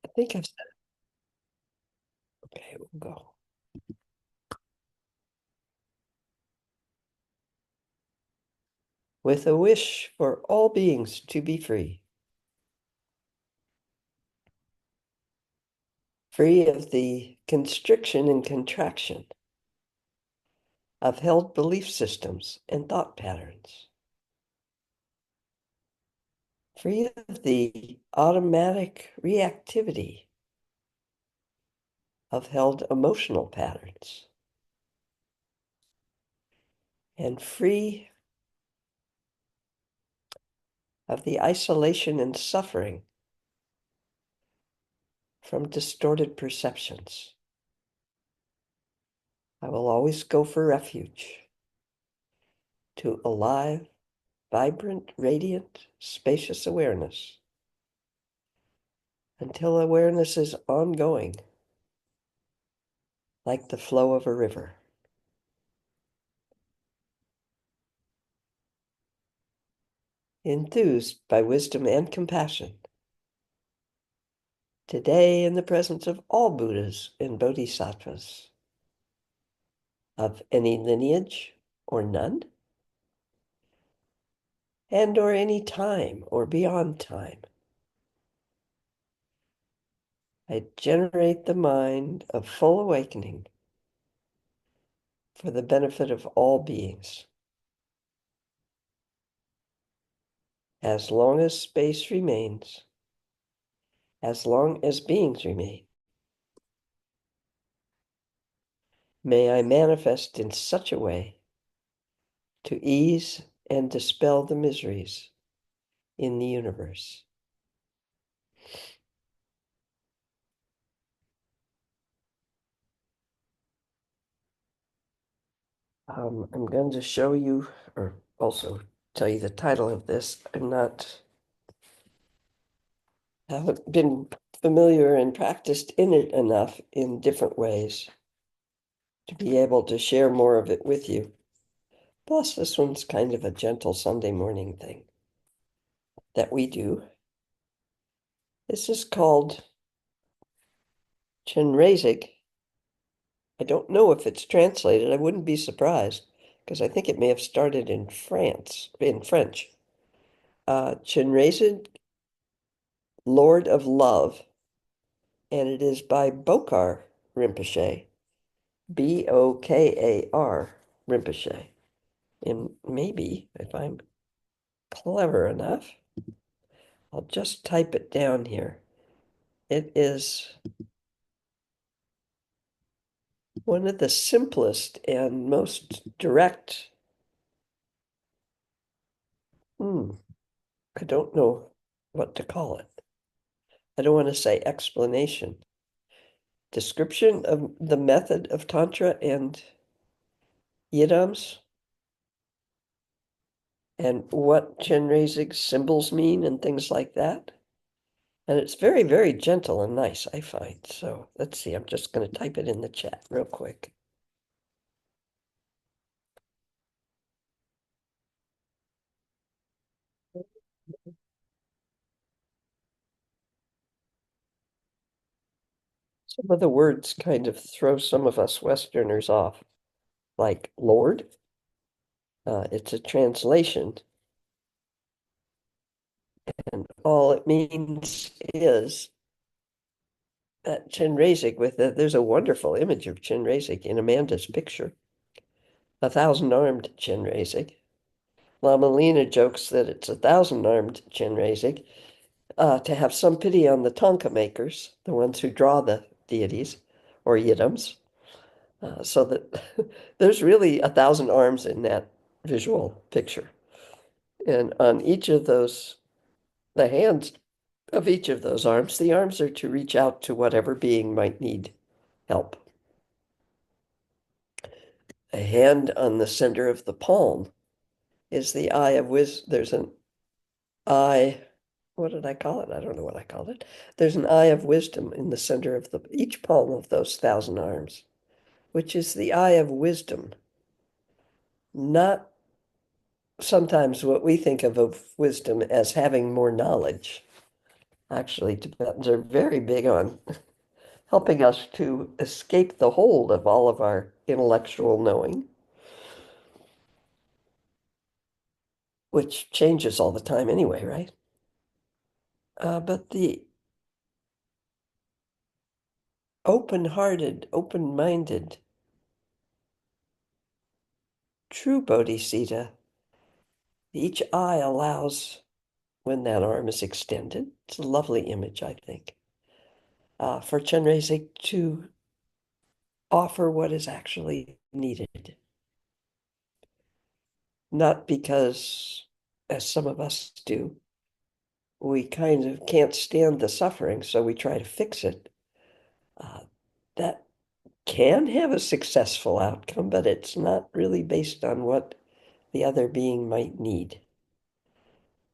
I think I've said, okay, we'll go. With a wish for all beings to be free, free of the constriction and contraction of held belief systems and thought patterns, free of the automatic reactivity of held emotional patterns, and free of the isolation and suffering from distorted perceptions. I will always go for refuge to alive, vibrant, radiant, spacious awareness until awareness is ongoing, like the flow of a river. Enthused by wisdom and compassion, today in the presence of all Buddhas and Bodhisattvas, of any lineage or none, and or any time or beyond time, I generate the mind of full awakening for the benefit of all beings. As long as space remains, as long as beings remain, may I manifest in such a way to ease and dispel the miseries in the universe. I'm going to show you, or also tell you the title of this. Haven't been familiar and practiced in it enough in different ways to be able to share more of it with you. Plus, this one's kind of a gentle Sunday morning thing that we do. This is called Chenrezig. I don't know if it's translated. I wouldn't be surprised because I think it may have started in French. Chenrezig, Lord of Love, and it is by Bokar Rinpoche, Bokar Rinpoche. And maybe, if I'm clever enough, I'll just type it down here. It is one of the simplest and most direct, I don't know what to call it. I don't want to say explanation. Description of the method of Tantra and Yidams and what Chenrezig symbols mean and things like that. And it's very, very gentle and nice, I find. So let's see, I'm just going to type it in the chat real quick. Some of the words kind of throw some of us Westerners off, like Lord. It's a translation, and all it means is that Chenrezig there's a wonderful image of Chenrezig in Amanda's picture, a thousand-armed Chenrezig. Lama Lena jokes that it's a thousand-armed Chenrezig to have some pity on the Tonka makers, the ones who draw the deities or yidams, so that there's really a thousand arms in that visual picture. And on each of those, the hands of each of those arms, the arms are to reach out to whatever being might need help. A hand on the center of the palm is the eye of wisdom. There's an eye, what did I call it? I don't know what I called it. There's an eye of wisdom in the center of each palm of those thousand arms, which is the eye of wisdom, not sometimes what we think of wisdom as having more knowledge. Actually, Tibetans are very big on helping us to escape the hold of all of our intellectual knowing, which changes all the time anyway, right? But the open-hearted, open-minded, true bodhisattva, each eye allows when that arm is extended. It's a lovely image, I think, for Chenrezig to offer what is actually needed. Not because, as some of us do, we kind of can't stand the suffering, so we try to fix it. Uh, that can have a successful outcome, but it's not really based on what the other being might need.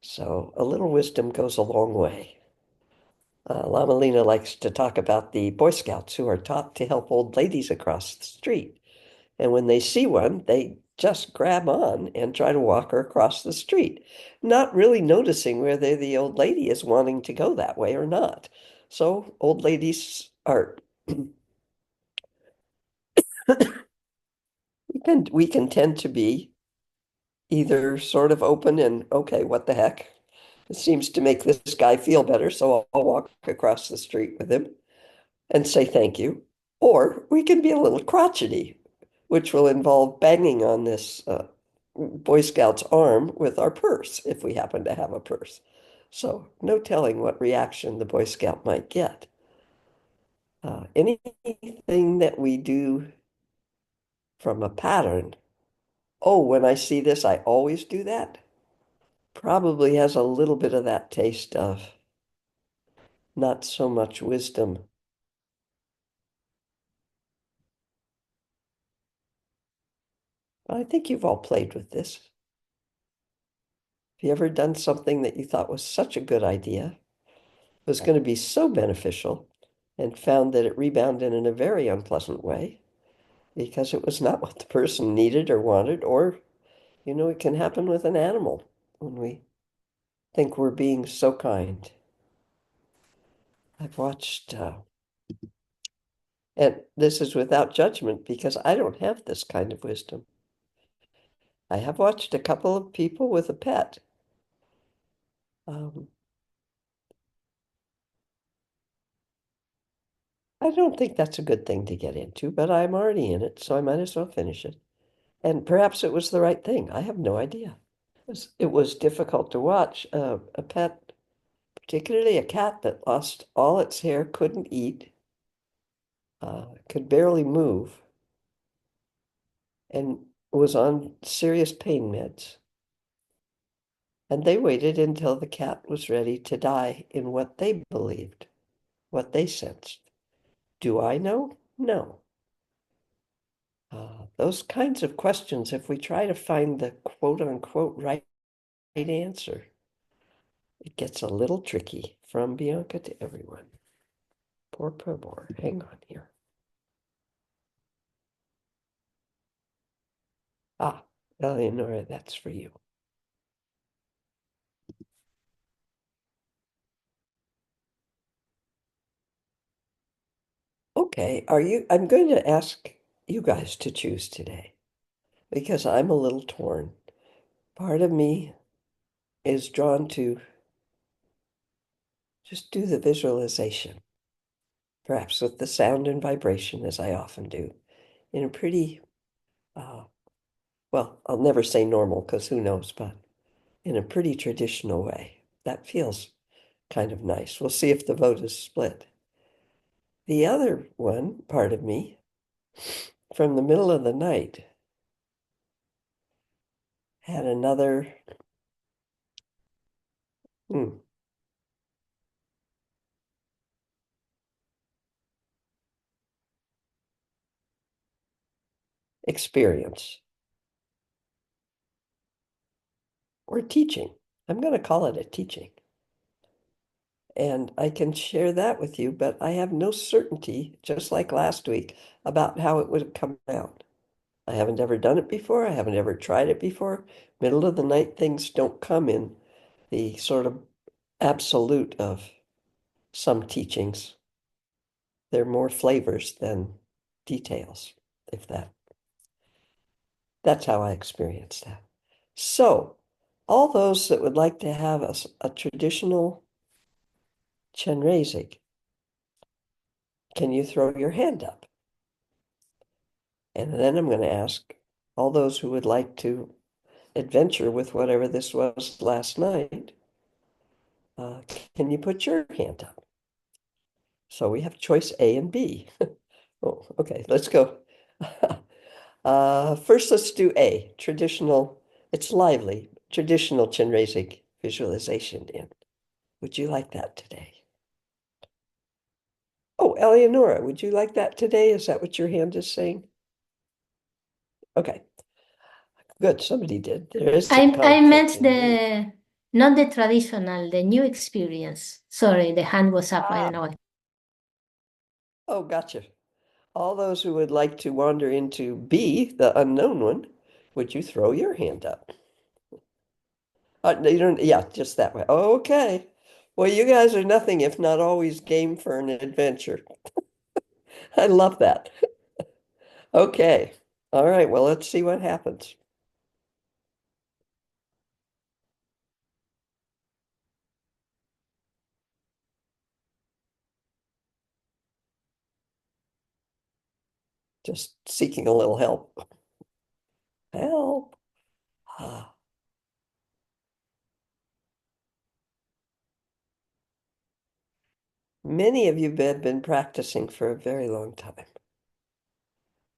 So a little wisdom goes a long way. Lama Lena likes to talk about the Boy Scouts who are taught to help old ladies across the street. And when they see one, they just grab on and try to walk her across the street, not really noticing whether the old lady is wanting to go that way or not. So old ladies are, we can tend to be either sort of open and, okay, what the heck? It seems to make this guy feel better, so I'll walk across the street with him and say thank you. Or we can be a little crotchety, which will involve banging on this Boy Scout's arm with our purse, if we happen to have a purse. So no telling what reaction the Boy Scout might get. Anything that we do from a pattern, oh, when I see this, I always do that, probably has a little bit of that taste of not so much wisdom. I think you've all played with this. Have you ever done something that you thought was such a good idea, was going to be so beneficial, and found that it rebounded in a very unpleasant way because it was not what the person needed or wanted, or, it can happen with an animal when we think we're being so kind. I've watched, and this is without judgment because I don't have this kind of wisdom. I have watched a couple of people with a pet. Um, I don't think that's a good thing to get into, but I'm already in it, so I might as well finish it. And perhaps it was the right thing. I have no idea. It was difficult to watch a pet, particularly a cat that lost all its hair, couldn't eat, could barely move, and was on serious pain meds. And they waited until the cat was ready to die in what they believed, what they sensed. Do I know? No. Those kinds of questions, if we try to find the quote unquote right answer, it gets a little tricky from Bianca to everyone. Poor more. Hang on here. Ah, Eleonora, that's for you. Okay, I'm going to ask you guys to choose today because I'm a little torn. Part of me is drawn to just do the visualization, perhaps with the sound and vibration, as I often do, in a pretty, uh, well, I'll never say normal because who knows, but in a pretty traditional way. That feels kind of nice. We'll see if the vote is split. The other one, part of me, from the middle of the night, had another hmm, experience or teaching. I'm going to call it a teaching. And I can share that with you, but I have no certainty, just like last week, about how it would come out. I haven't ever done it before. I haven't ever tried it before. Middle of the night things don't come in the sort of absolute of some teachings. They're more flavors than details, if that's how I experience that. So, all those that would like to have a traditional Chenrezig, can you throw your hand up? And then I'm going to ask all those who would like to adventure with whatever this was last night, uh, can you put your hand up? So we have choice A and B. Oh, okay, let's go. First, let's do A, traditional, it's lively, traditional Chenrezig visualization in. Would you like that today? Oh, Eleonora, would you like that today? Is that what your hand is saying? Okay, good, somebody did. There is some I meant conflict in me. the not the traditional, the new experience. Sorry, the hand was up. I don't know Ah, what. oh, gotcha. All those who would like to wander into B, the unknown one, would you throw your hand up? No, you don't, yeah, just that way. Okay. Well, you guys are nothing if not always game for an adventure. I love that. Okay. All right. Well, let's see what happens. Just seeking a little help. Help. Ah. Many of you have been practicing for a very long time,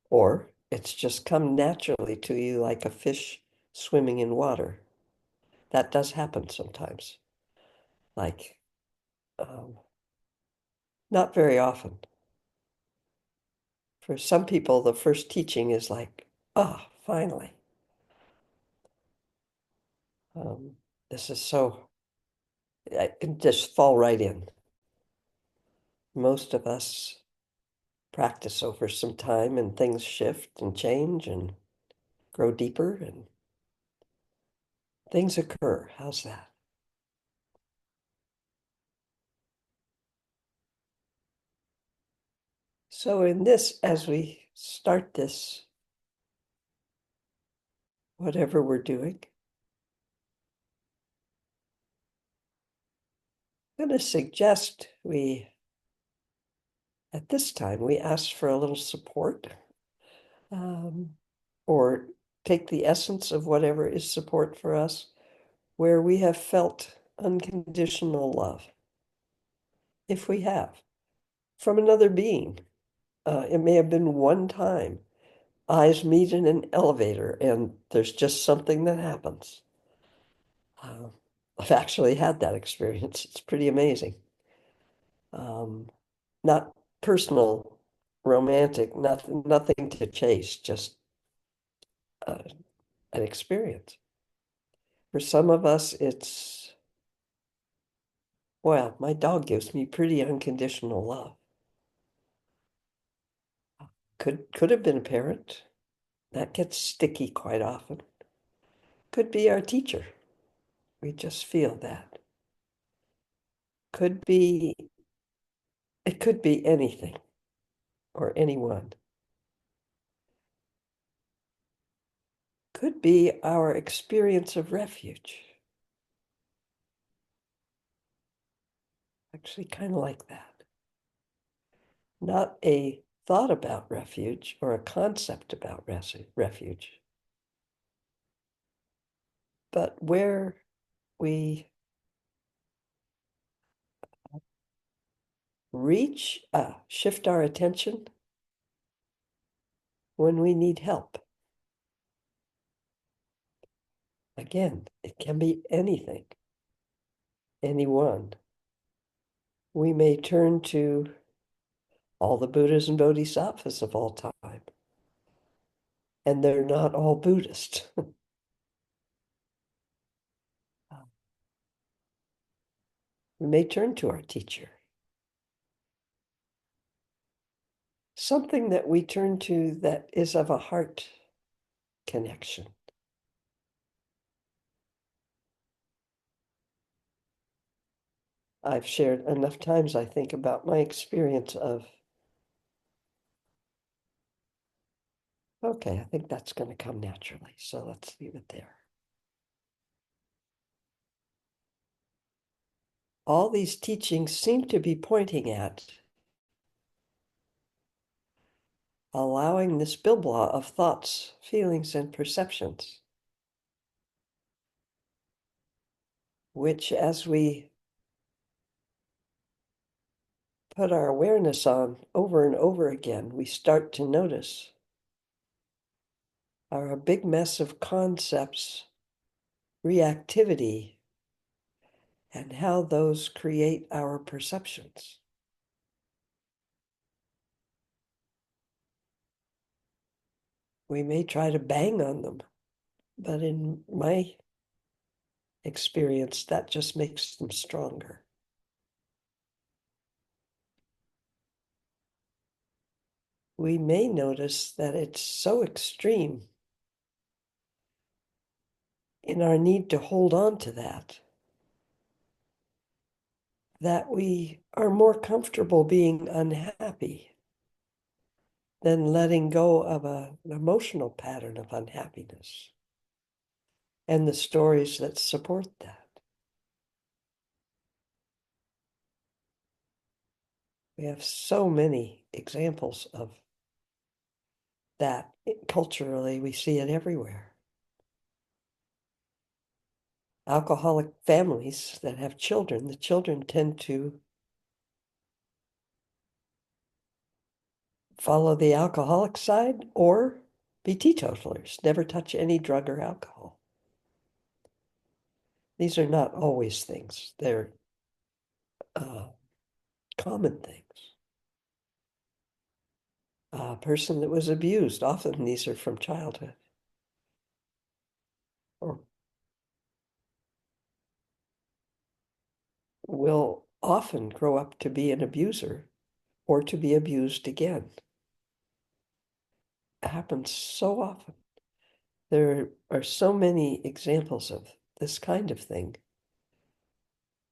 or it's just come naturally to you like a fish swimming in water. That does happen sometimes. Like, um, not very often. For some people, the first teaching is like, oh, finally. Um, this is so, I can just fall right in. Most of us practice over some time and things shift and change and grow deeper and things occur. How's that? So in this, as we start this, whatever we're doing, I'm going to suggest at this time, we ask for a little support, um, or take the essence of whatever is support for us, where we have felt unconditional love, if we have, from another being. It may have been one time. Eyes meet in an elevator, and there's just something that happens. Uh, I've actually had that experience. It's pretty amazing. Um, Not personal, romantic, nothing to chase, just uh, an experience. For some of us, it's, well, my dog gives me pretty unconditional love. Could have been a parent. That gets sticky quite often. Could be our teacher. We just feel that. Could be, it could be anything or anyone. Could be our experience of refuge. Actually, kind of like that. Not a thought about refuge or a concept about refuge, but where we shift our attention when we need help. Again, it can be anything, anyone. We may turn to all the Buddhas and Bodhisattvas of all time, and they're not all Buddhist. We may turn to our teacher, something that we turn to that is of a heart connection. I've shared enough times, I think, about my experience of, okay, I think that's going to come naturally. So let's leave it there. All these teachings seem to be pointing at allowing this bilblah of thoughts, feelings, and perceptions, which as we put our awareness on over and over again, we start to notice are a big mess of concepts, reactivity, and how those create our perceptions. We may try to bang on them, but in my experience, that just makes them stronger. We may notice that it's so extreme in our need to hold on to that we are more comfortable being unhappy than letting go of an emotional pattern of unhappiness and the stories that support that. We have so many examples of that culturally. We see it everywhere. Alcoholic families that have children, the children tend to follow the alcoholic side or be teetotalers, never touch any drug or alcohol. These are not always things, they're common things. A person that was abused, often these are from childhood, or will often grow up to be an abuser or to be abused again. It happens so often. There are so many examples of this kind of thing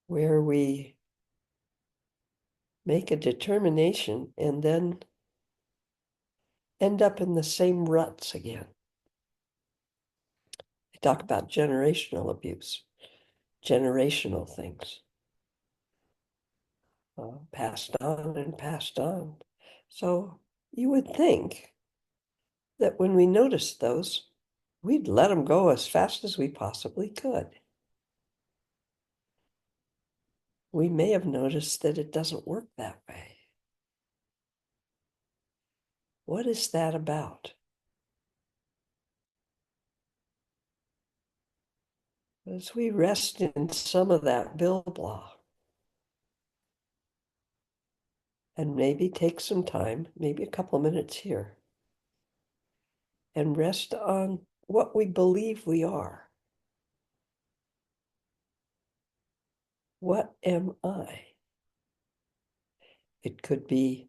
where we make a determination and then end up in the same ruts again. I talk about generational abuse, generational things, passed on and passed on. So you would think that when we notice those, we'd let them go as fast as we possibly could. We may have noticed that it doesn't work that way. What is that about? As we rest in some of that bilblah and maybe take some time, maybe a couple of minutes here, and rest on what we believe we are. What am I? It could be,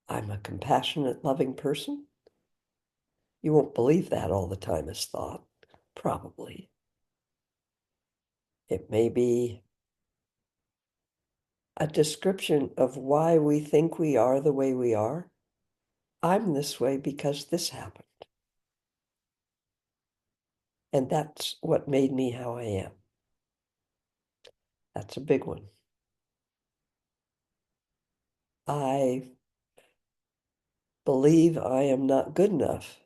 I'm a compassionate, loving person. You won't believe that all the time as thought, probably. It may be a description of why we think we are the way we are. I'm this way because this happened. And that's what made me how I am. That's a big one. I believe I am not good enough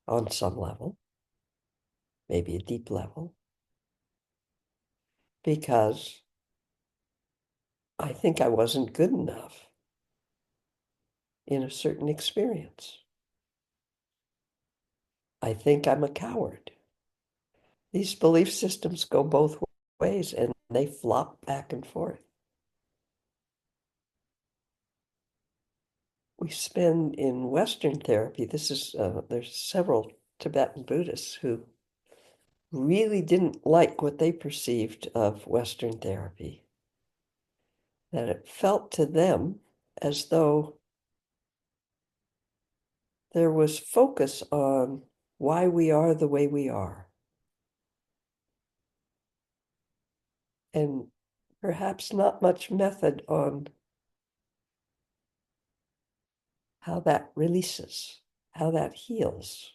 on some level, maybe a deep level, because I think I wasn't good enough in a certain experience. I think I'm a coward. These belief systems go both ways and they flop back and forth. We spend in Western therapy, there's several Tibetan Buddhists who really didn't like what they perceived of Western therapy, that it felt to them as though there was focus on why we are the way we are. and perhaps not much method on how that releases, how that heals.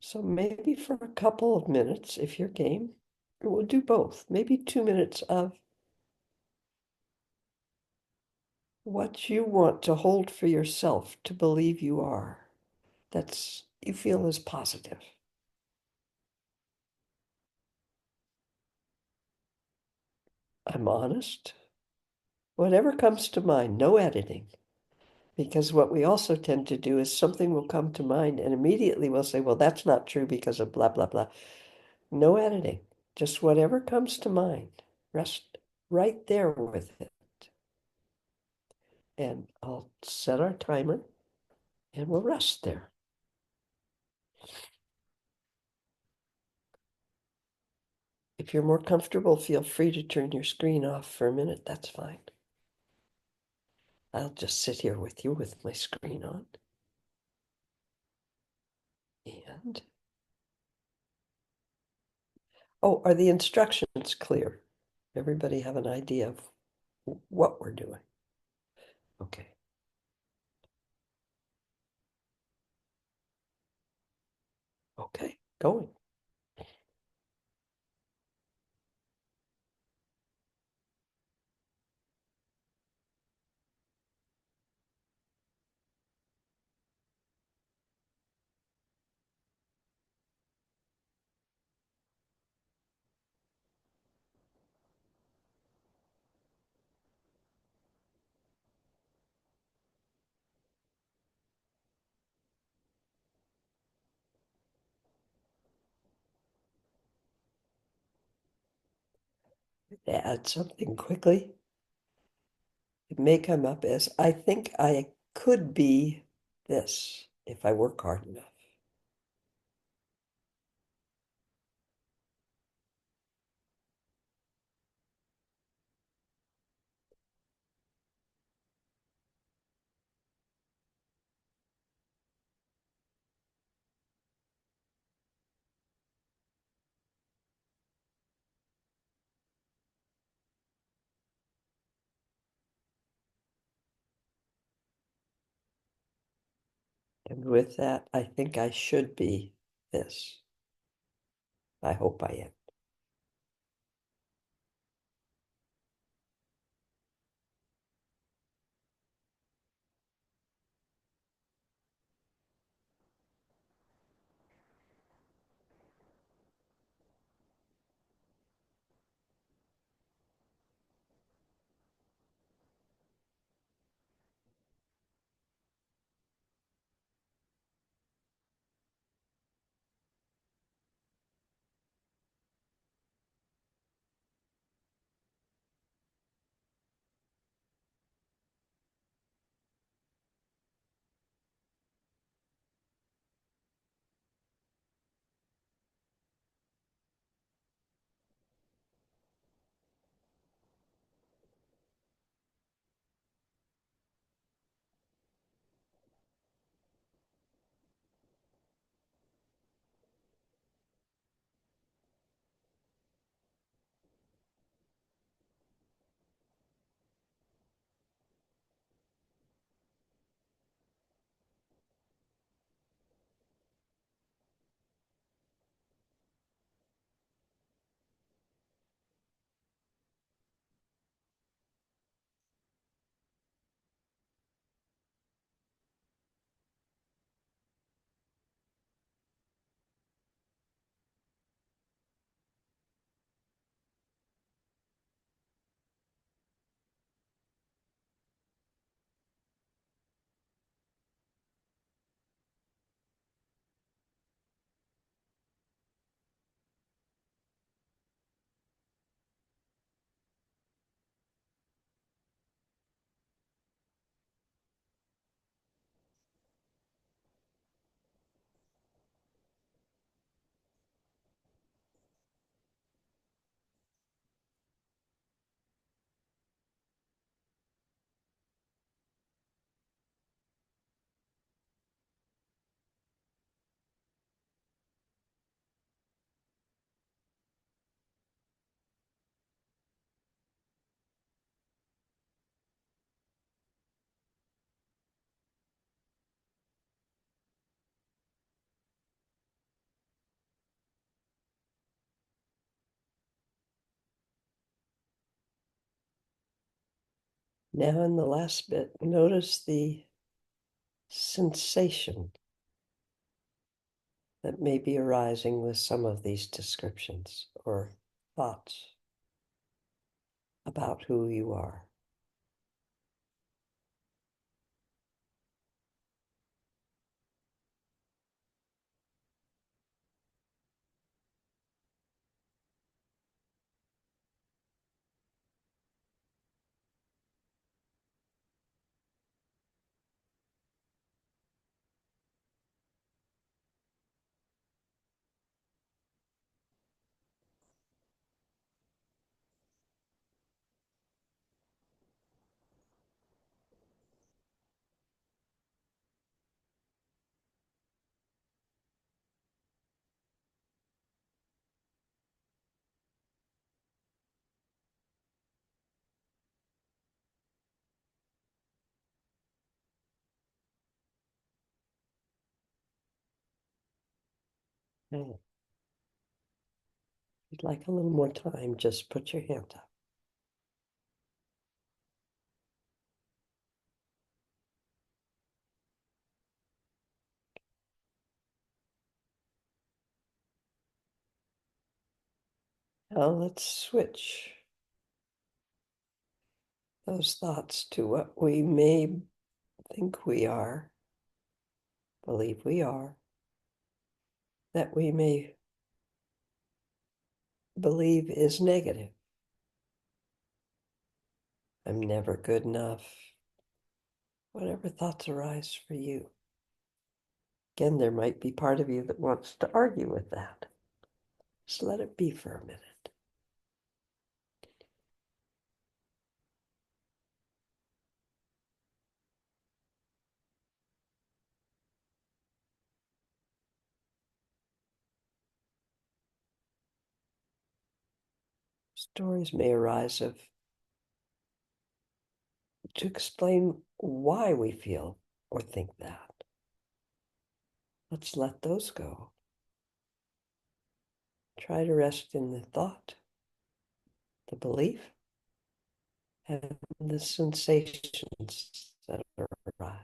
So maybe for a couple of minutes, if you're game, we'll do both. Maybe 2 minutes of what you want to hold for yourself to believe you are, that's you feel is positive. I'm honest. Whatever comes to mind, no editing. Because what we also tend to do is something will come to mind and immediately we'll say, well, that's not true because of blah, blah, blah. No editing, just whatever comes to mind. Rest right there with it. And I'll set our timer and we'll rest there. If you're more comfortable, feel free to turn your screen off for a minute. That's fine. I'll just sit here with you with my screen on. And, oh, are the instructions clear? Everybody have an idea of what we're doing? Okay. Okay, going. Add something quickly. It may come up as, I think I could be this if I work hard enough. And with that, I think I should be this. I hope I am. Now in the last bit, notice the sensation that may be arising with some of these descriptions or thoughts about who you are. And if you'd like a little more time, just put your hand up. Now let's switch those thoughts to what we may think we are, believe we are, that we may believe is negative. I'm never good enough. Whatever thoughts arise for you. Again, there might be part of you that wants to argue with that. Just let it be for a minute. Stories may arise of to explain why we feel or think that. Let's let those go. Try to rest in the thought, the belief, and the sensations that arise.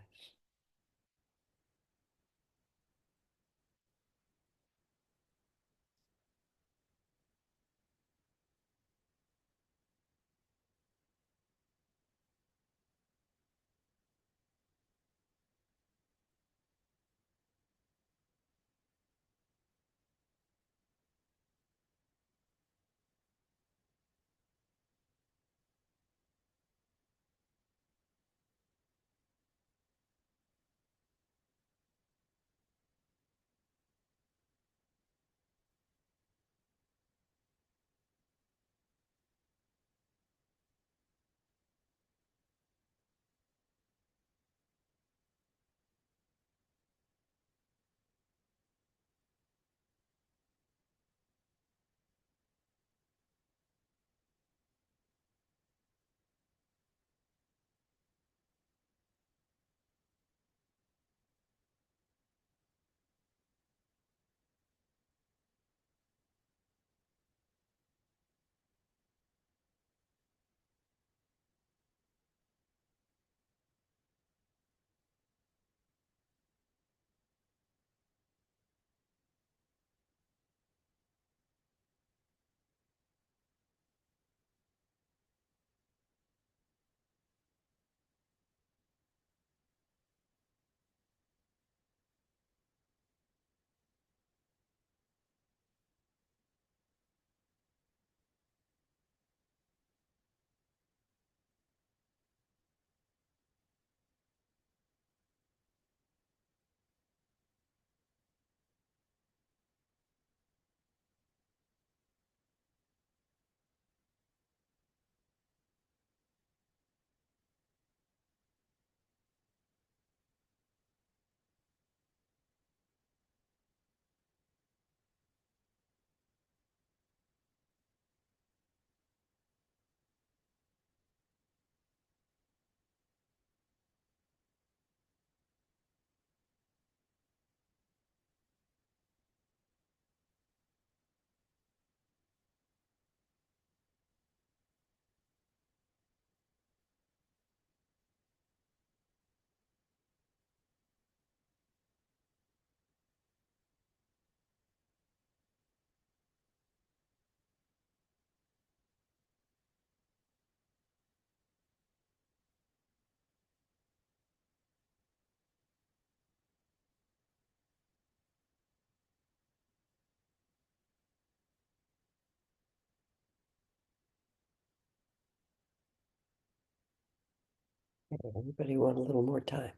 Anybody want a little more time?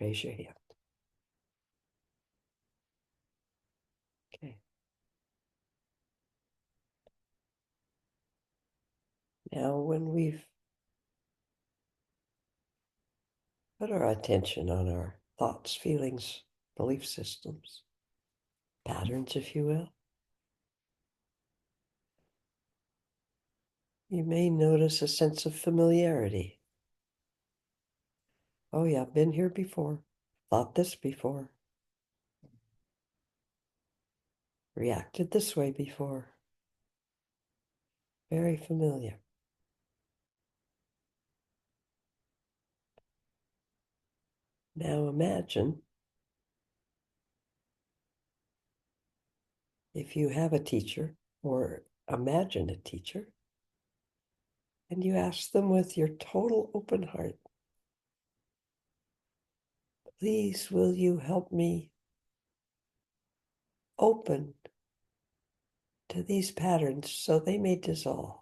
Raise your hand. Okay. Now, when we've put our attention on our thoughts, feelings, belief systems, patterns, if you will, you may notice a sense of familiarity. Oh, yeah, I've been here before, thought this before, reacted this way before. Very familiar. Now imagine if you have a teacher, or imagine a teacher, and you ask them with your total open heart, please, will you help me open to these patterns so they may dissolve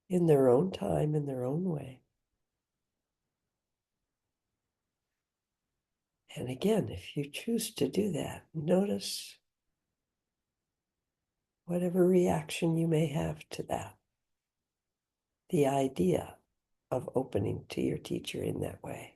in their own time, in their own way. And again, if you choose to do that, notice whatever reaction you may have to that, the idea of opening to your teacher in that way.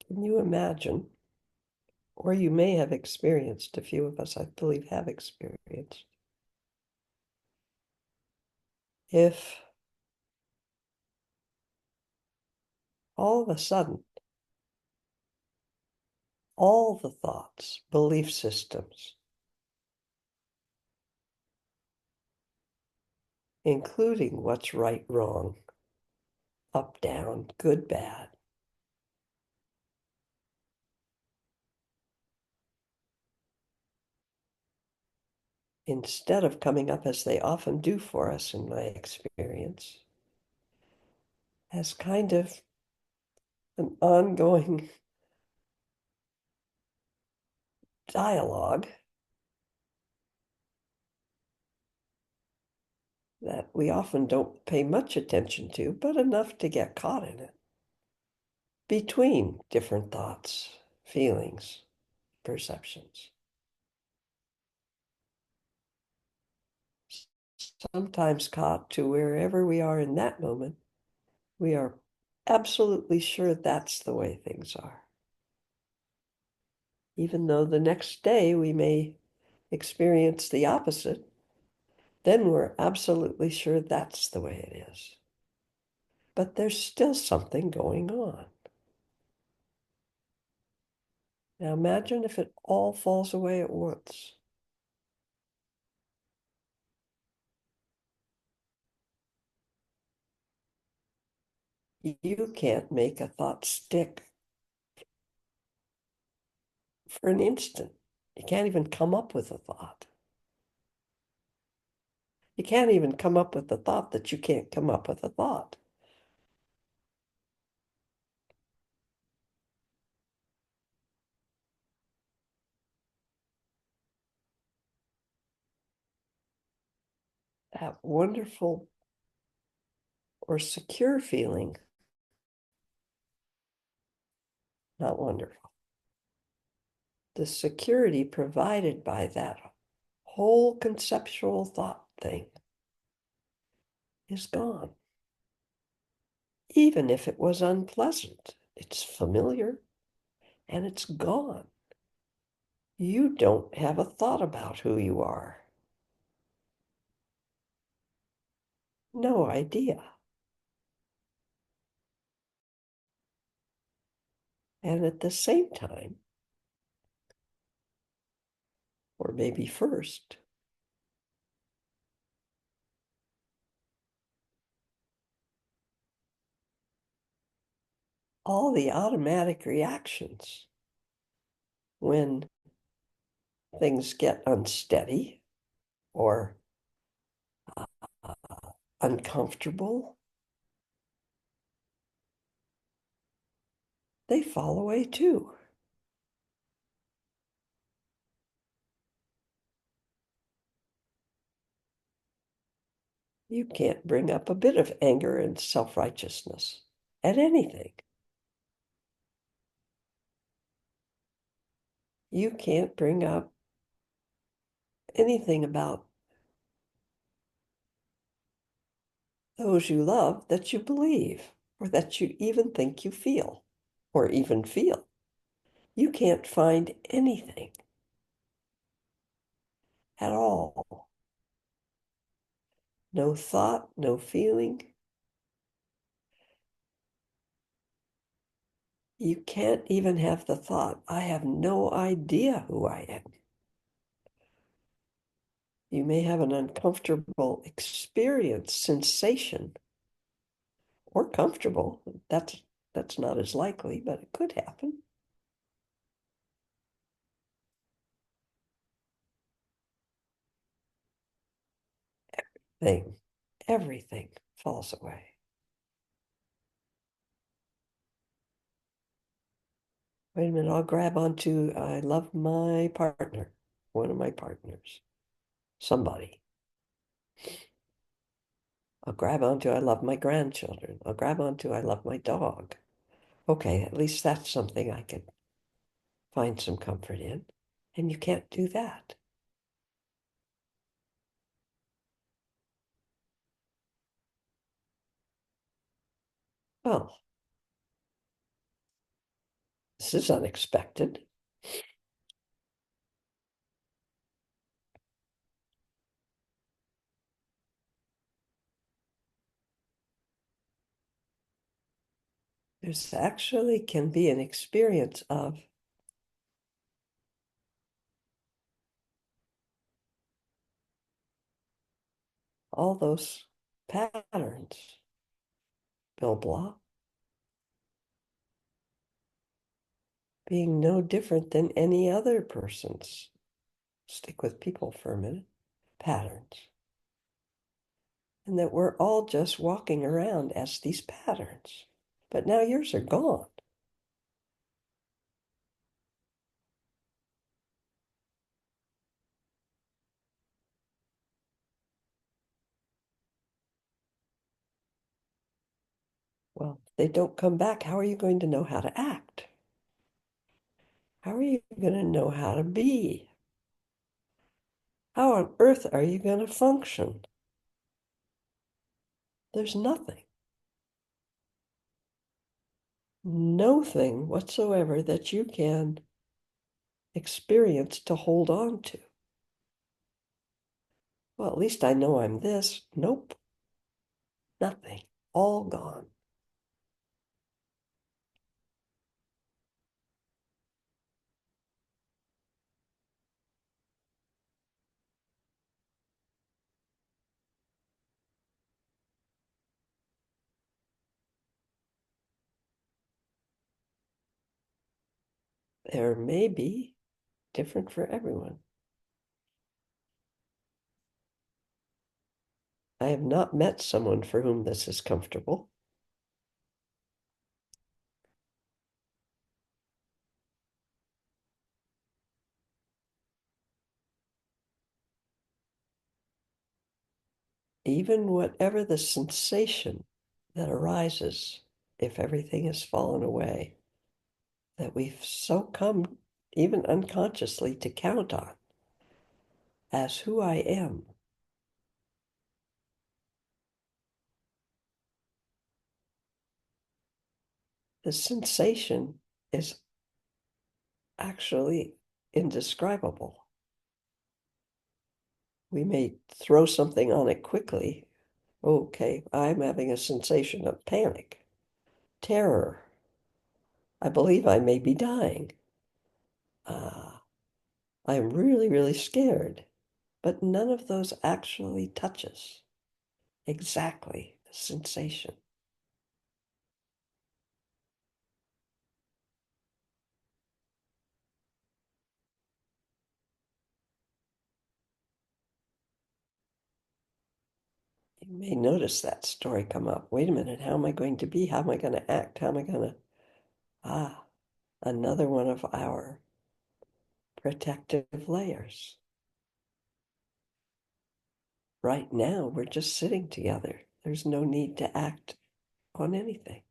Can you imagine, or you may have experienced, a few of us, I believe, have experienced, if all of a sudden, all the thoughts, belief systems, including what's right, wrong, up, down, good, bad, instead of coming up as they often do for us in my experience, as kind of an ongoing dialogue that we often don't pay much attention to, but enough to get caught in it, between different thoughts, feelings, perceptions. Sometimes caught to wherever we are in that moment, we are absolutely sure that's the way things are. Even though the next day we may experience the opposite, then we're absolutely sure that's the way it is. But there's still something going on. Now imagine if it all falls away at once. You can't make a thought stick for an instant. You can't even come up with a thought. You can't even come up with the thought that you can't come up with a thought. That wonderful or secure feeling, not wonderful. The security provided by that whole conceptual thought thing is gone, even if it was unpleasant. It's familiar and it's gone. You don't have a thought about who you are. No idea. And at the same time, or maybe first, all the automatic reactions when things get unsteady or uh, uncomfortable, they fall away too. You can't bring up a bit of anger and self-righteousness at anything. You can't bring up anything about those you love that you believe or that you even think you feel or even feel. You can't find anything at all. No thought, no feeling. You can't even have the thought, I have no idea who I am. You may have an uncomfortable experience, sensation, or comfortable. That's not as likely, but it could happen. Thing, everything falls away. Wait a minute, I'll grab onto, I love my partner, one of my partners, somebody. I'll grab onto, I love my grandchildren. I'll grab onto, I love my dog. Okay, at least that's something I could find some comfort in. And you can't do that. Well, this is unexpected. There's actually can be an experience of all those patterns, Bill Blah, being no different than any other person's. Stick with people for a minute. Patterns. And that we're all just walking around as these patterns. But now yours are gone. Well, if they don't come back, how are you going to know how to act? How are you going to know how to be? How on earth are you going to function? There's nothing. No thing whatsoever that you can experience to hold on to. Well, at least I know I'm this. Nope, nothing. All gone. There may be different for everyone. I have not met someone for whom this is comfortable. Even whatever the sensation that arises, if everything has fallen away, that we've so come, even unconsciously, to count on as who I am. the sensation is actually indescribable. We may throw something on it quickly. Okay, I'm having a sensation of panic, terror. I believe I may be dying. I'm really, really scared. But none of those actually touches exactly the sensation. You may notice that story come up. Wait a minute, how am I going to be? How am I going to act? How am I going to... Another one of our protective layers. Right now, we're just sitting together. There's no need to act on anything.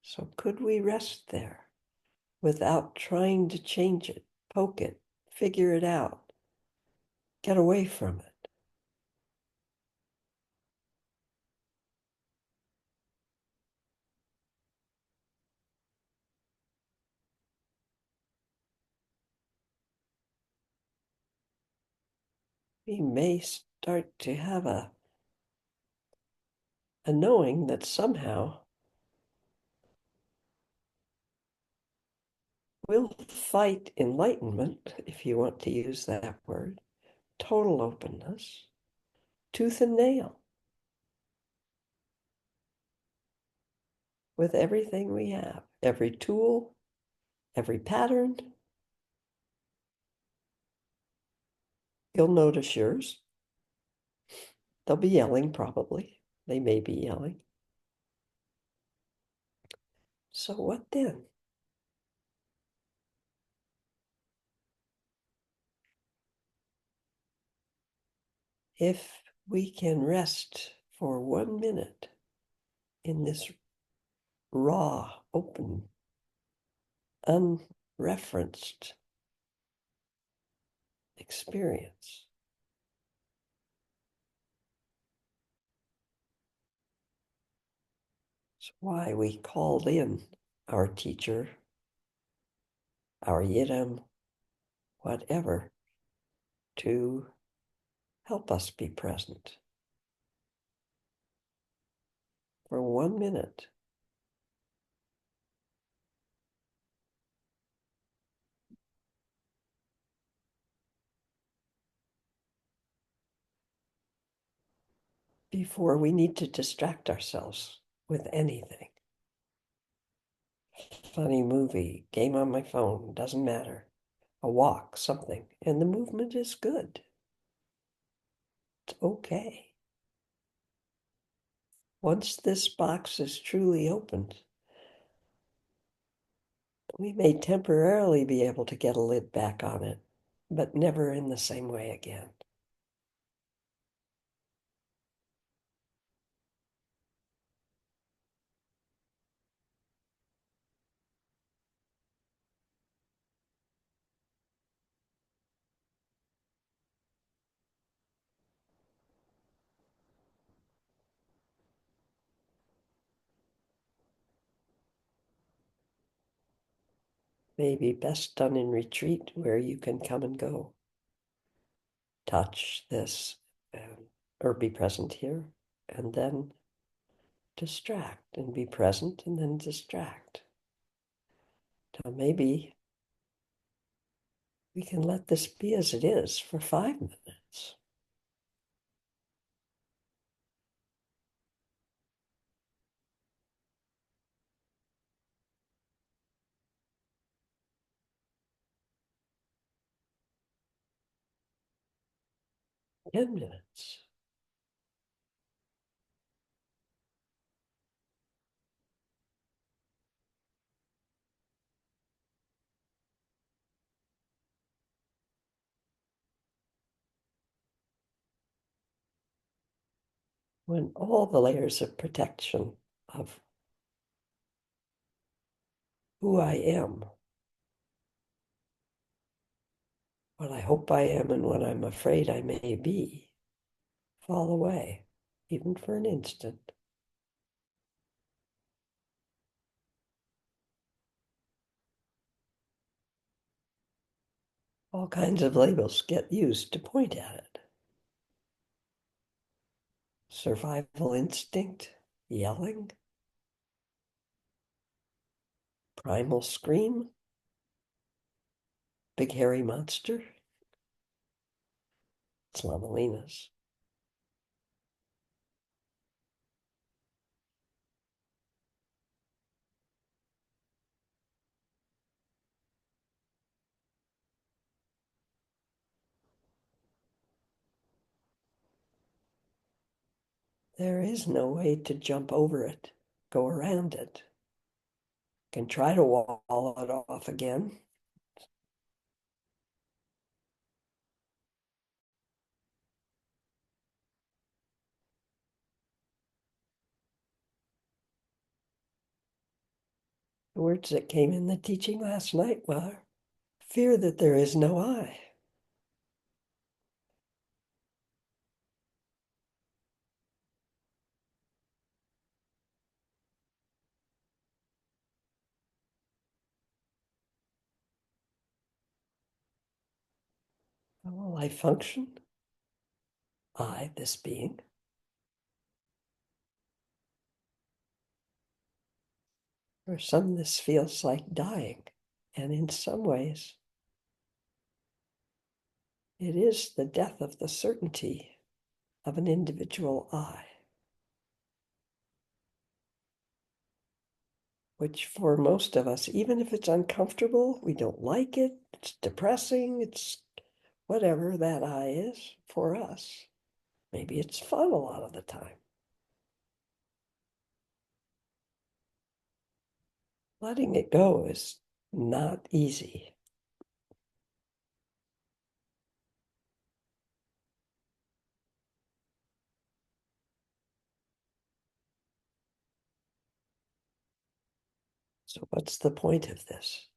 So could we rest there without trying to change it, poke it, figure it out, get away from it? We may start to have a knowing that somehow we'll fight enlightenment, if you want to use that word, total openness, tooth and nail, with everything we have, every tool, every pattern. You'll notice yours. They'll be yelling, probably. They may be yelling. So what then? If we can rest for 1 minute in this raw, open, unreferenced experience, it's why we called in our teacher, our Yidam, whatever, to help us be present for 1 minute. Before we need to distract ourselves with anything. Funny movie, game on my phone, doesn't matter. A walk, something, and the movement is good. It's okay. Once this box is truly opened, we may temporarily be able to get a lid back on it, but never in the same way again. Maybe best done in retreat where you can come and go. Touch this or be present here and then distract and be present and then distract. Now maybe we can let this be as it is for 5 minutes. Ten minutes. When all the layers of protection of who I am, what I hope I am and what I'm afraid I may be, fall away, even for an instant. All kinds of labels get used to point at it. Survival instinct, yelling, primal scream, big hairy monster. It's Lama Lena's. There is no way to jump over it, go around it. Can try to wall it off again. The words that came in the teaching last night were fear that there is no I. How will I function? I, this being. For some, this feels like dying. And in some ways, it is the death of the certainty of an individual I, which for most of us, even if it's uncomfortable, we don't like it, it's depressing, it's whatever that I is for us. Maybe it's fun a lot of the time. Letting it go is not easy. So what's the point of this?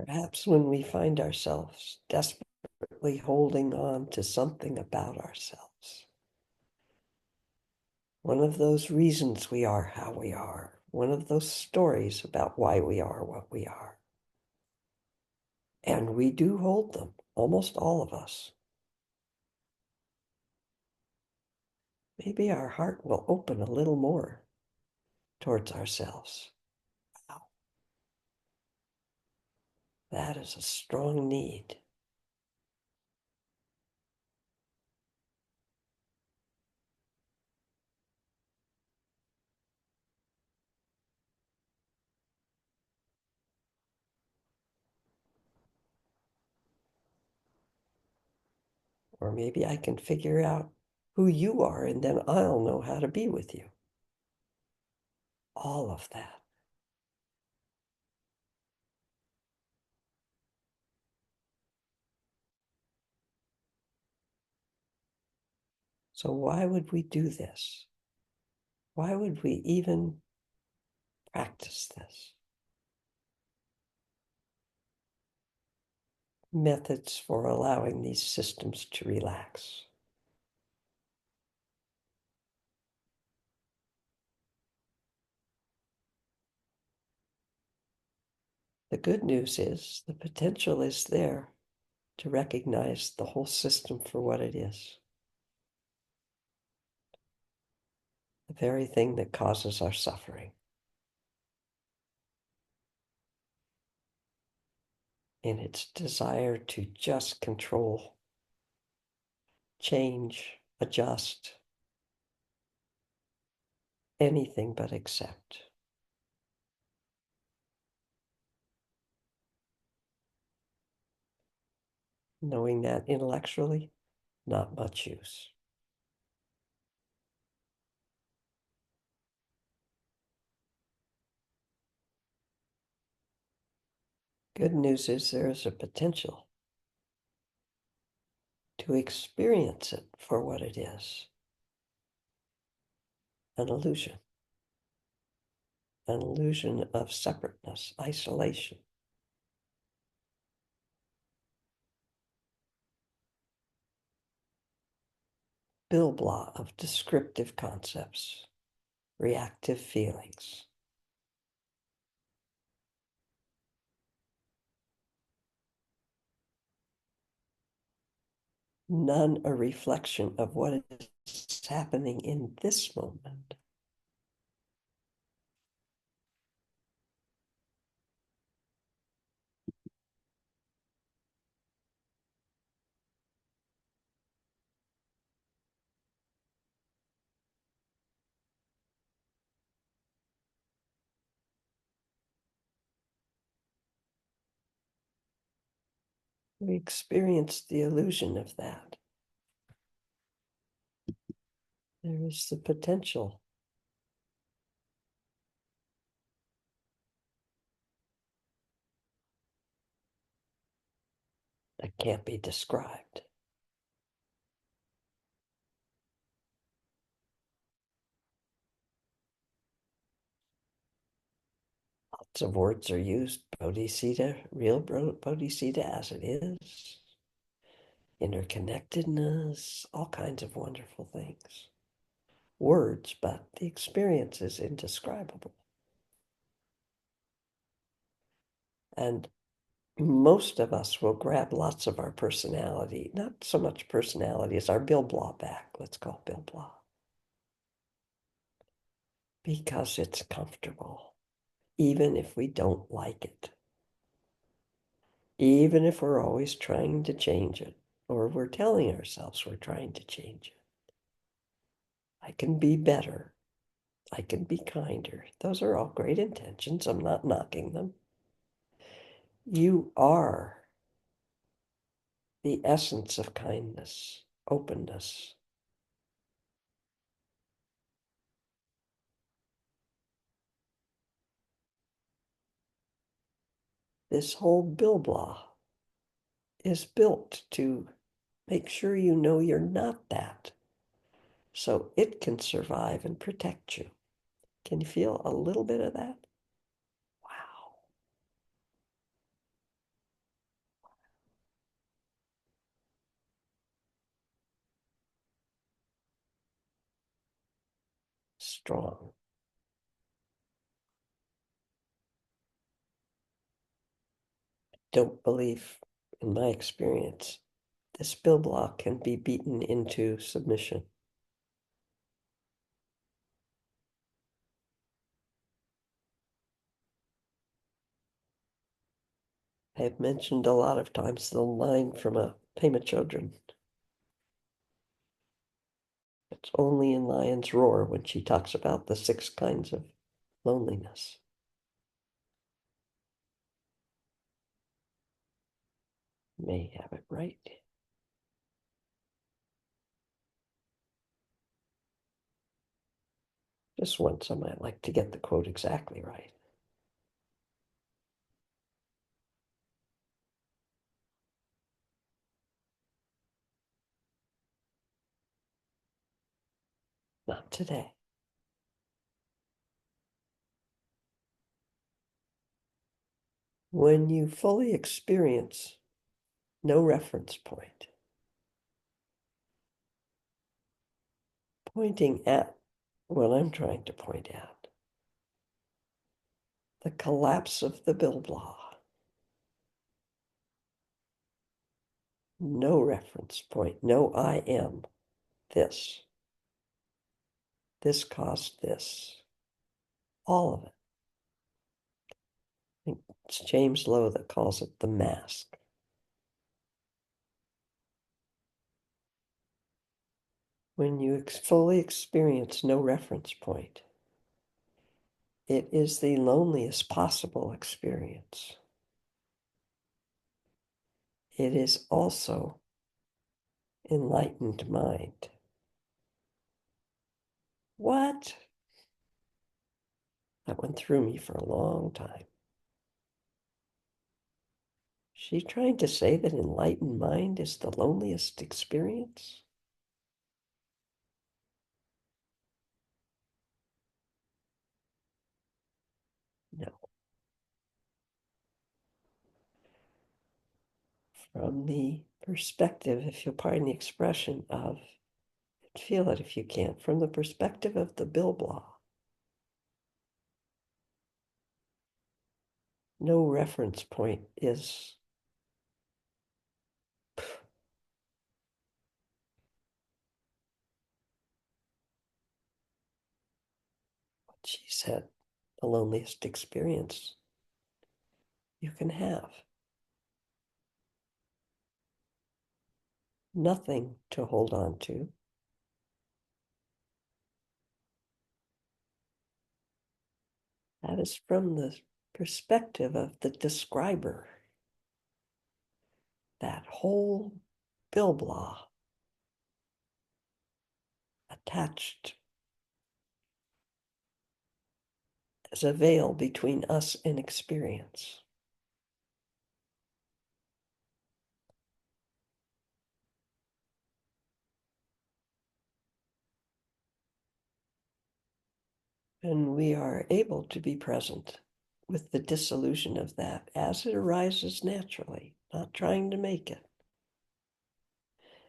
Perhaps when we find ourselves desperately holding on to something about ourselves, one of those reasons we are how we are, one of those stories about why we are what we are. And we do hold them, almost all of us. Maybe our heart will open a little more towards ourselves. Wow. That is a strong need. Or maybe I can figure out who you are and then I'll know how to be with you. All of that. So why would we do this? Why would we even practice this? Methods for allowing these systems to relax. The good news is the potential is there to recognize the whole system for what it is. The very thing that causes our suffering. In its desire to just control, change, adjust, anything but accept. Knowing that intellectually, not much use. Good news is there is a potential to experience it for what it is, an illusion of separateness, isolation. Bill blah of descriptive concepts, reactive feelings. none a reflection of what is happening in this moment. We experience the illusion of that. There is the potential that can't be described. Lots of words are used, bodhicitta, real bodhicitta as it is, interconnectedness, all kinds of wonderful things. Words, but the experience is indescribable. And most of us will grab lots of our personality, not so much personality as our Bill Blah back, let's call Bill Blah, because it's comfortable, even if we don't like it, even if we're always trying to change it, or we're telling ourselves we're trying to change it. I can be better. I can be kinder. Those are all great intentions. I'm not knocking them. You are the essence of kindness, openness. This whole Bill Blah is built to make sure you know you're not that, so it can survive and protect you. Can you feel a little bit of that? Wow. Strong. Don't believe, in my experience, this Bill Blah can be beaten into submission. I have mentioned a lot of times the line from a Pema Chodron. It's only in Lion's Roar when she talks about the 6 kinds of loneliness. May have it right. Just once I might like to get the quote exactly right. Not today. When you fully experience no reference point, pointing at what I'm trying to point at, the collapse of the Bill Blah, no reference point, no I am this. This caused this. All of it. I think it's James Lowe that calls it the mask. When you fully experience no reference point, it is the loneliest possible experience. It is also enlightened mind. What? That went through me for a long time. She trying to say that enlightened mind is the loneliest experience? No. From the perspective, if you'll pardon the expression, of, feel it if you can, from the perspective of the Bill Blah, no reference point is She said, the loneliest experience you can have. Nothing to hold on to. That is from the perspective of the describer. That whole Bilblah attached as a veil between us and experience. And we are able to be present with the dissolution of that as it arises naturally, not trying to make it.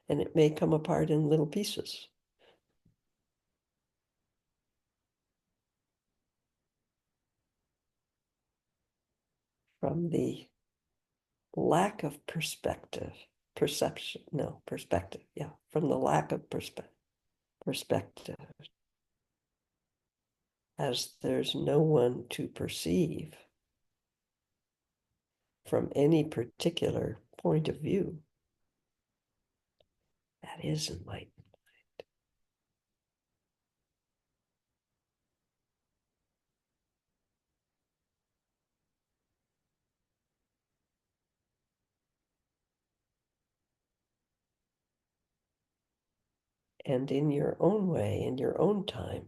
And it may come apart in little pieces. From the lack of perspective, perspective, from the lack of perspective, as there's no one to perceive from any particular point of view. That is enlightenment. And in your own way, in your own time,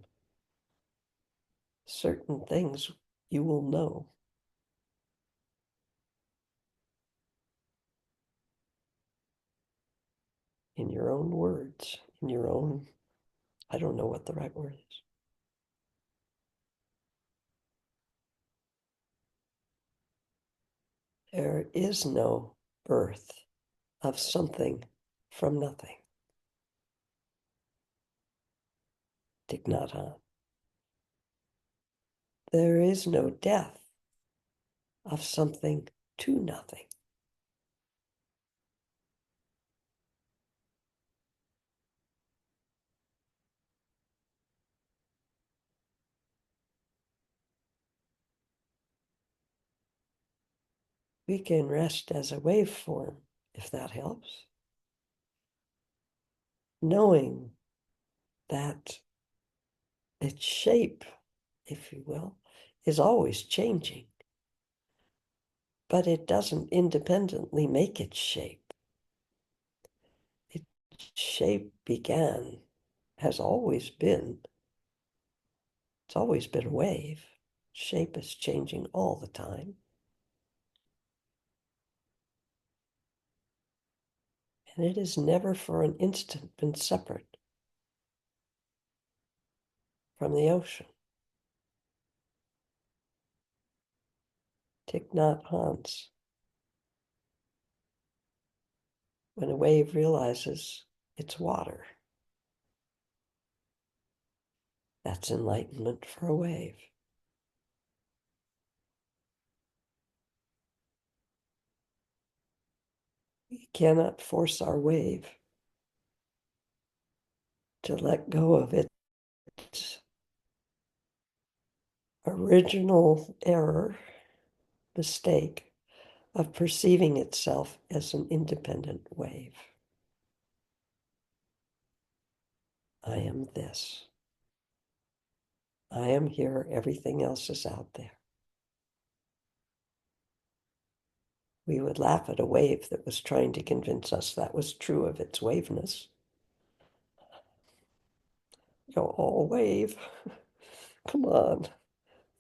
certain things you will know. In your own words, in your own, I don't know what the right word is. There is no birth of something from nothing. Thich Nhat Hanh. There is no death of something to nothing. We can rest as a waveform, if that helps. Knowing that its shape, if you will, is always changing, but it doesn't independently make its shape. Its shape has always been, it's always been a wave. Shape is changing all the time. And it has never for an instant been separate from the ocean. Thich Nhat Hanh. When a wave realizes it's water, that's enlightenment for a wave. We cannot force our wave to let go of its original error, mistake of perceiving itself as an independent wave. I am this. I am here. Everything else is out there. We would laugh at a wave that was trying to convince us that was true of its waveness. Oh, wave, come on.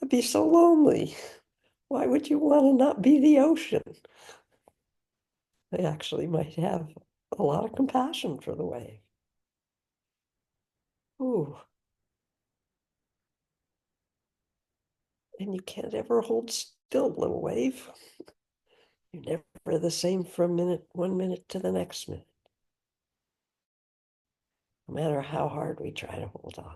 It'd be so lonely. Why would you want to not be the ocean? They actually might have a lot of compassion for the wave. Ooh. And you can't ever hold still, little wave. You're never the same from one minute to the next minute. No matter how hard we try to hold on.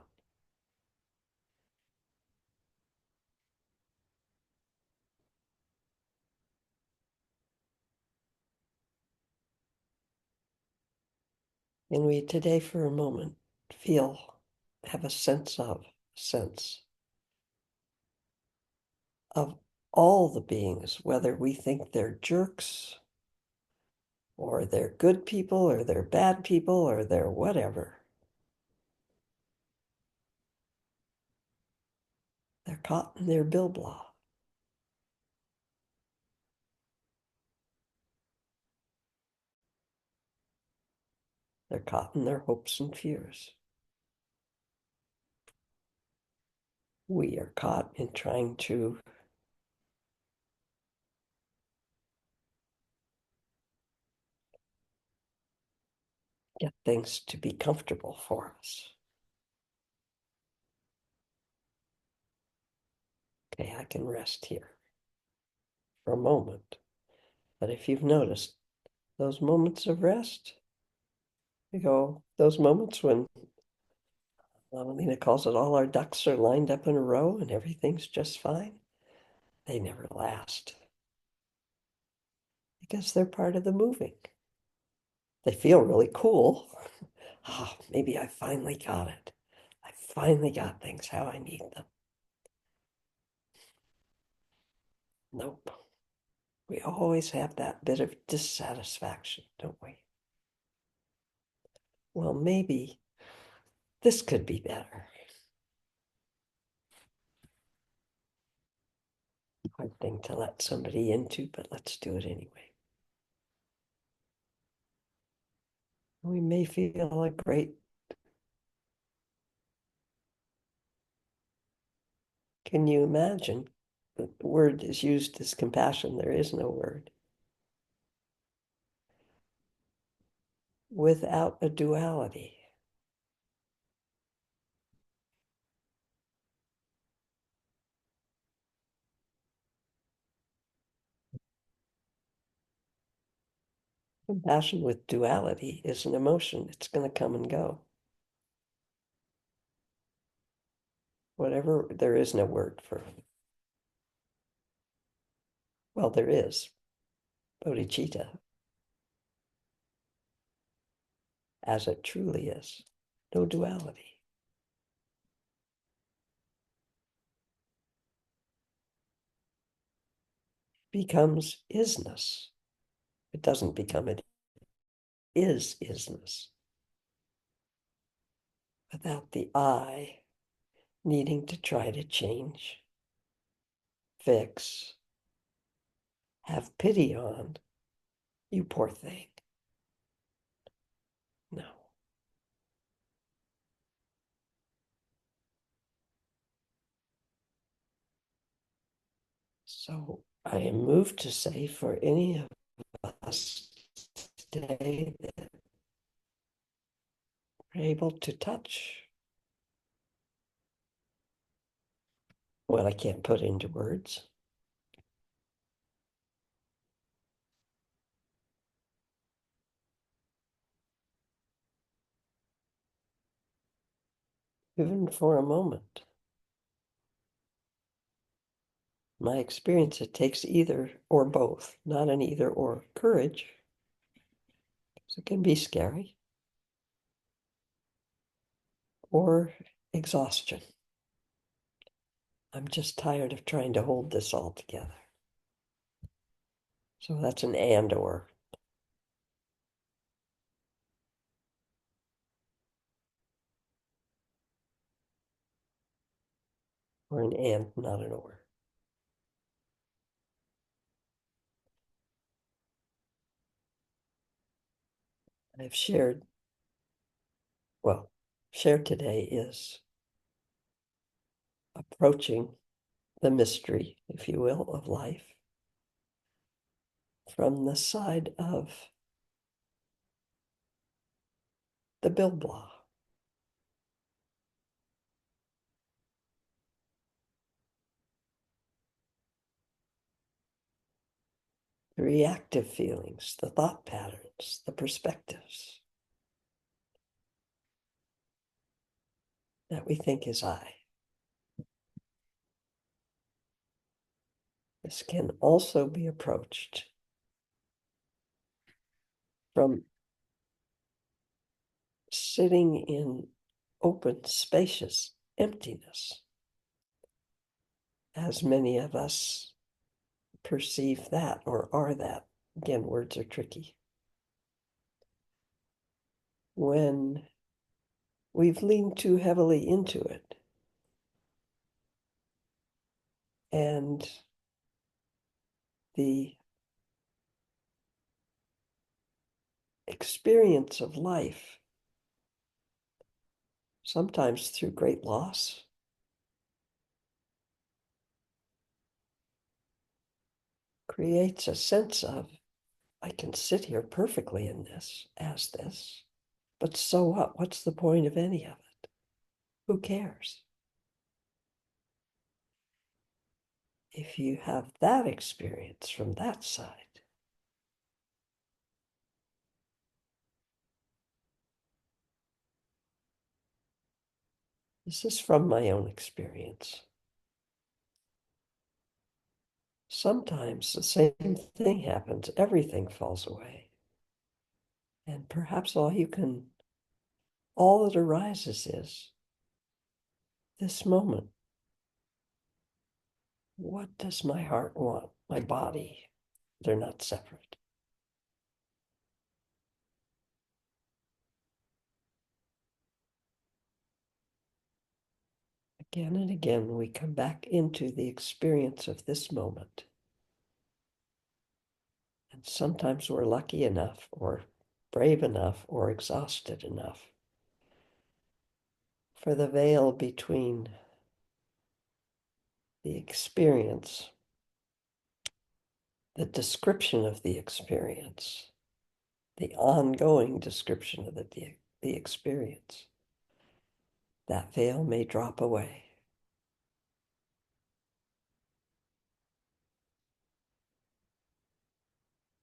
And we today for a moment have a sense of all the beings, whether we think they're jerks or they're good people or they're bad people or they're whatever. They're caught in their bilblah. They're caught in their hopes and fears. We are caught in trying to get things to be comfortable for us. Okay, I can rest here for a moment. But if you've noticed, those moments of rest, those moments when Lama Lena calls it all our ducks are lined up in a row and everything's just fine, they never last because they're part of the moving. They feel really cool. Oh, maybe I finally got it. I finally got things how I need them. Nope. We always have that bit of dissatisfaction, don't we? Well, maybe this could be better. Hard thing to let somebody into, but let's do it anyway. We may feel a great. Can you imagine? The word is used as compassion. There is no word. Without a duality. Compassion with duality is an emotion. It's going to come and go. Whatever, there is no word for it. Well, there is. Bodhicitta, as it truly is. No duality. Becomes isness. It doesn't become it is isness. Without the I needing to try to change, fix, have pity on, you poor thing. No. So I am moved to say for any of us today that are able to touch what I can't put into words. Even for a moment. My experience, it takes either or both, not an either or. Courage, so it can be scary, or exhaustion. I'm just tired of trying to hold this all together. So that's an and or. Or an and, not an or. I've shared, well, shared today is approaching the mystery, if you will, of life from the side of the bilblah. The reactive feelings, the thought patterns, the perspectives that we think is I. This can also be approached from sitting in open, spacious emptiness as many of us perceive that or are that. Again, words are tricky. When we've leaned too heavily into it and the experience of life, sometimes through great loss, creates a sense of, I can sit here perfectly in this, as this, but so what? What's the point of any of it? Who cares? If you have that experience from that side, this is from my own experience. Sometimes the same thing happens, everything falls away. And perhaps all that arises is this moment. What does my heart want? My body, they're not separate. Again and again, we come back into the experience of this moment. And sometimes we're lucky enough, or brave enough, or exhausted enough for the veil between the experience, the description of the experience, the ongoing description of the experience. That veil may drop away.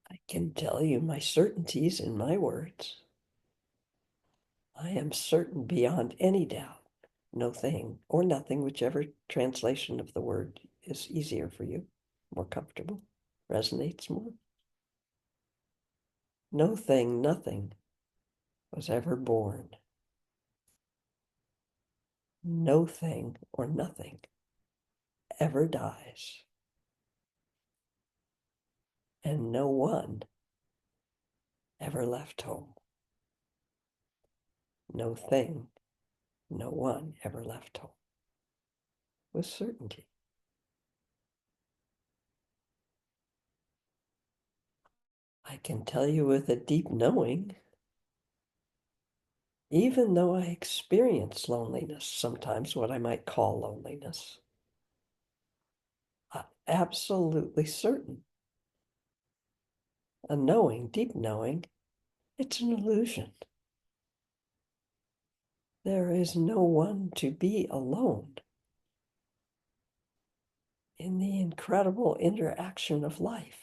I can tell you my certainties in my words. I am certain beyond any doubt, no thing or nothing, whichever translation of the word is easier for you, more comfortable, resonates more. No thing, nothing was ever born. No thing or nothing ever dies. And no one ever left home. No thing, no one ever left home. With certainty. I can tell you with a deep knowing, even though I experience loneliness, sometimes what I might call loneliness, I'm absolutely certain, a knowing, deep knowing, it's an illusion. There is no one to be alone in the incredible interaction of life.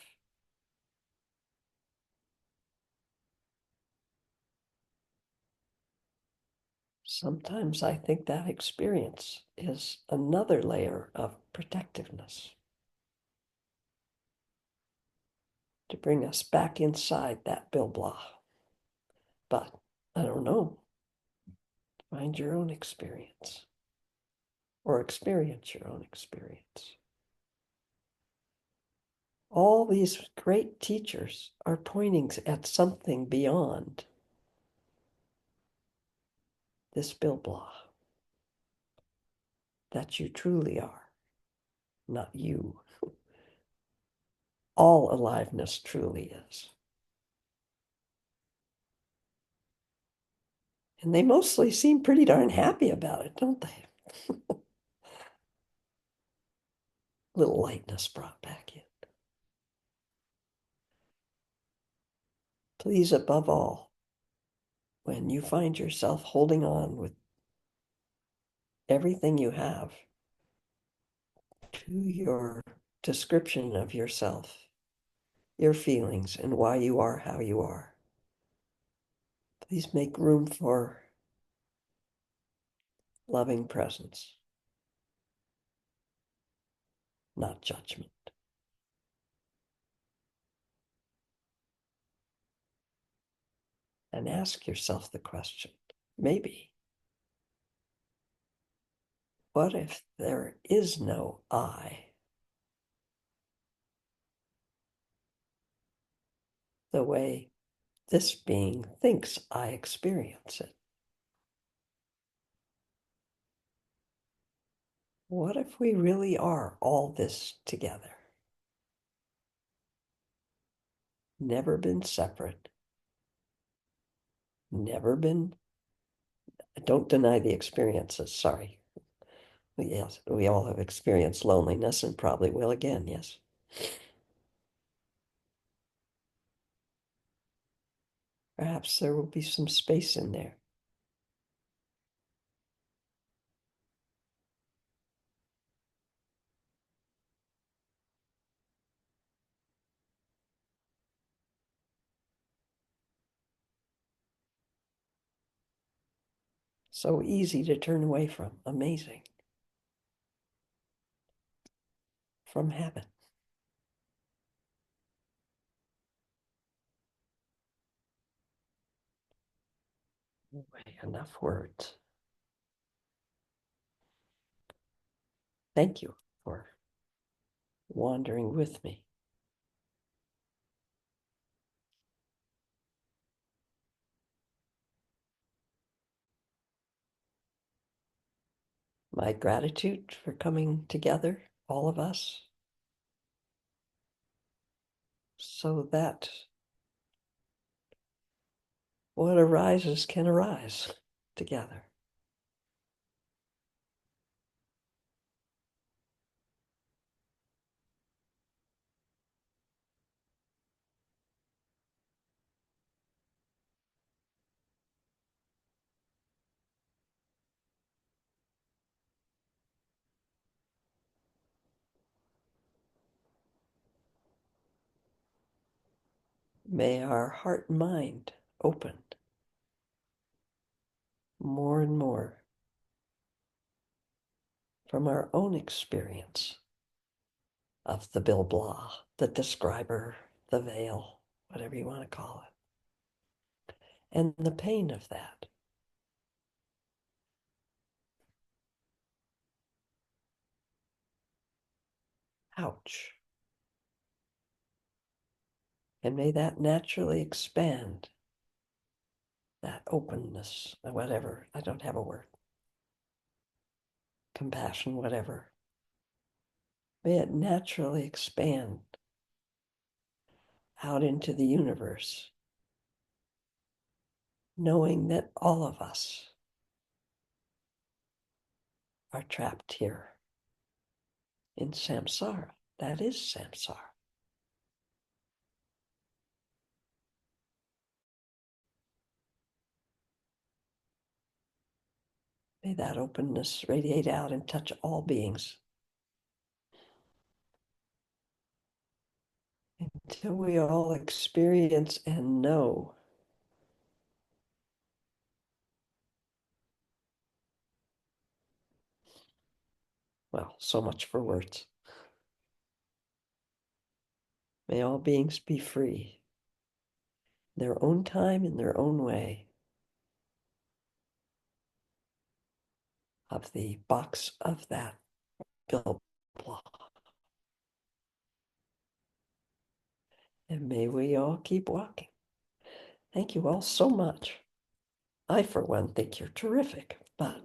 Sometimes I think that experience is another layer of protectiveness to bring us back inside that Bill Blah. But I don't know. Find your own experience or experience your own experience. All these great teachers are pointing at something beyond this Bill Blah that you truly are, not you. All aliveness truly is. And they mostly seem pretty darn happy about it, don't they? Little lightness brought back in. Please, above all, when you find yourself holding on with everything you have to your description of yourself, your feelings, and why you are how you are, please make room for loving presence, not judgment. And ask yourself the question, maybe What if there is no I? The way this being thinks I experience it. What if we really are all this together? Never been separate, never been, don't deny the experiences, sorry. Yes, we all have experienced loneliness and probably will again, yes. Perhaps there will be some space in there. So easy to turn away from, amazing. From habit. Enough words. Thank you for wandering with me. My gratitude for coming together, all of us, so that what arises can arise together. May our heart and mind open more and more from our own experience of the Bill Blah, the describer, the veil, whatever you want to call it, and the pain of that. Ouch. And may that naturally expand, that openness, whatever, I don't have a word, compassion, whatever. May it naturally expand out into the universe, knowing that all of us are trapped here in samsara. That is samsara. May that openness radiate out and touch all beings until we all experience and know well, so much for words. May all beings be free, in their own time, in their own way, of the box of that Bill Blah. And may we all keep walking. Thank you all so much. I, for one, think you're terrific, but